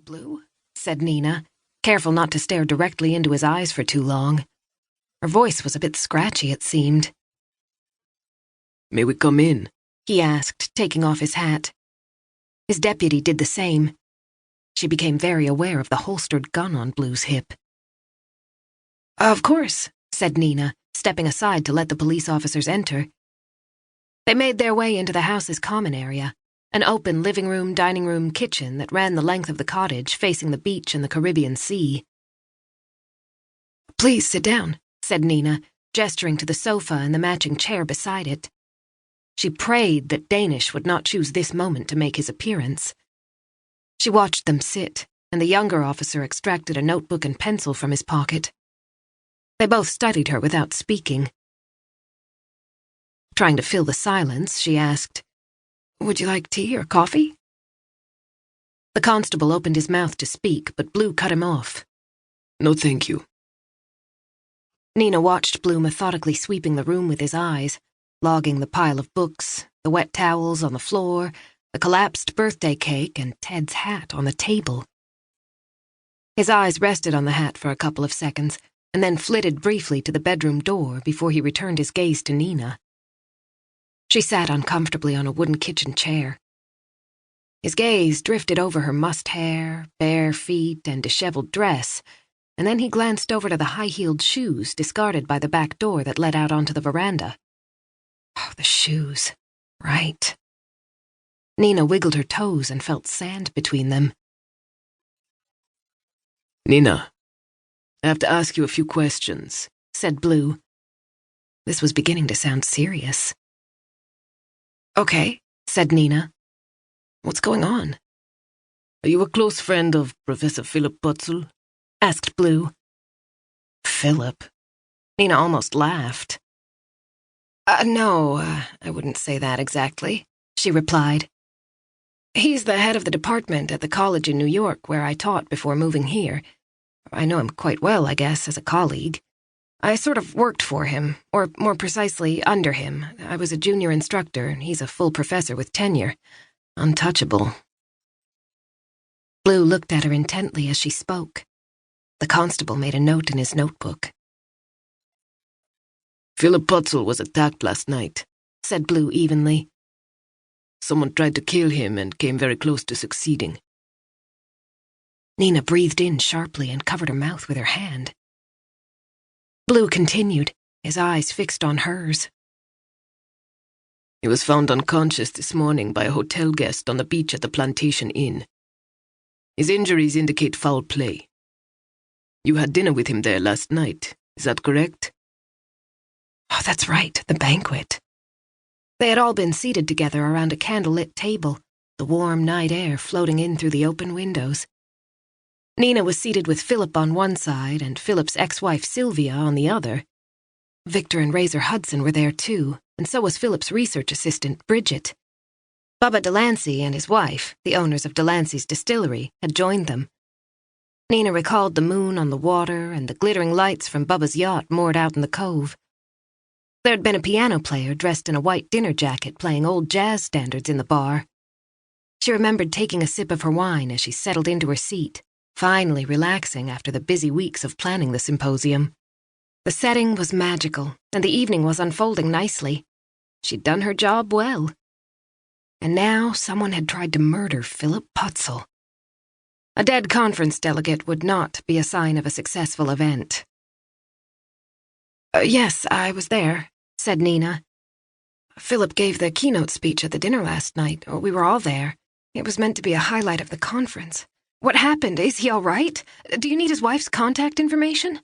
Blue," said Nina, careful not to stare directly into his eyes for too long. Her voice was a bit scratchy, it seemed. "May we come in?" he asked, taking off his hat. His deputy did the same. She became very aware of the holstered gun on Blue's hip. "Of course," said Nina, stepping aside to let the police officers enter. They made their way into the house's common area, an open living room, dining room, kitchen that ran the length of the cottage, facing the beach and the Caribbean Sea. "Please sit down," said Nina, gesturing to the sofa and the matching chair beside it. She prayed that Danish would not choose this moment to make his appearance. She watched them sit, and the younger officer extracted a notebook and pencil from his pocket. They both studied her without speaking. Trying to fill the silence, she asked, "Would you like tea or coffee?" The constable opened his mouth to speak, but Blue cut him off. "No, thank you." Nina watched Blue methodically sweeping the room with his eyes, logging the pile of books, the wet towels on the floor, the collapsed birthday cake, and Ted's hat on the table. His eyes rested on the hat for a couple of seconds, and then flitted briefly to the bedroom door before he returned his gaze to Nina. She sat uncomfortably on a wooden kitchen chair. His gaze drifted over her mussed hair, bare feet, and disheveled dress, and then he glanced over to the high-heeled shoes discarded by the back door that led out onto the veranda. Oh, the shoes. Right. Nina wiggled her toes and felt sand between them. "Nina, I have to ask you a few questions," said Blue. This was beginning to sound serious. "Okay," said Nina. "What's going on?" "Are you a close friend of Professor Philip Putzel?" asked Blue. Philip. Nina almost laughed. No, I wouldn't say that exactly," she replied. "He's the head of the department at the college in New York where I taught before moving here. I know him quite well, I guess, as a colleague. I sort of worked for him, or more precisely, under him. I was a junior instructor, and he's a full professor with tenure. Untouchable." Blue looked at her intently as she spoke. The constable made a note in his notebook. "Philip Putzel was attacked last night," said Blue evenly. "Someone tried to kill him and came very close to succeeding." Nina breathed in sharply and covered her mouth with her hand. Blue continued, his eyes fixed on hers. "He was found unconscious this morning by a hotel guest on the beach at the Plantation Inn. His injuries indicate foul play. You had dinner with him there last night, is that correct?" Oh, that's right, the banquet. They had all been seated together around a candlelit table, the warm night air floating in through the open windows. Nina was seated with Philip on one side and Philip's ex-wife Sylvia on the other. Victor and Razor Hudson were there too, and so was Philip's research assistant, Bridget. Bubba Delancey and his wife, the owners of Delancey's distillery, had joined them. Nina recalled the moon on the water and the glittering lights from Bubba's yacht moored out in the cove. There had been a piano player dressed in a white dinner jacket playing old jazz standards in the bar. She remembered taking a sip of her wine as she settled into her seat, finally relaxing after the busy weeks of planning the symposium. The setting was magical, and the evening was unfolding nicely. She'd done her job well. And now someone had tried to murder Philip Putzel. A dead conference delegate would not be a sign of a successful event. Yes, I was there," said Nina. "Philip gave the keynote speech at the dinner last night. We were all there. It was meant to be a highlight of the conference. What happened? Is he all right? Do you need his wife's contact information?"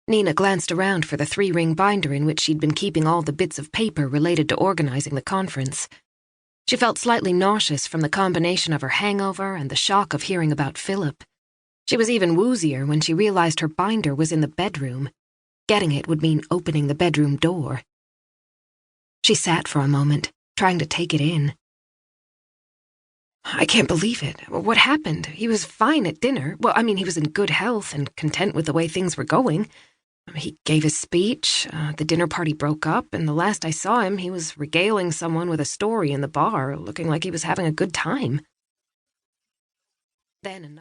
Nina glanced around for the 3-ring binder in which she'd been keeping all the bits of paper related to organizing the conference. She felt slightly nauseous from the combination of her hangover and the shock of hearing about Philip. She was even woozier when she realized her binder was in the bedroom. Getting it would mean opening the bedroom door. She sat for a moment, trying to take it in. "I can't believe it. What happened? He was fine at dinner. Well, I mean, he was in good health and content with the way things were going. He gave his speech, the dinner party broke up, and the last I saw him, he was regaling someone with a story in the bar, looking like he was having a good time." Then another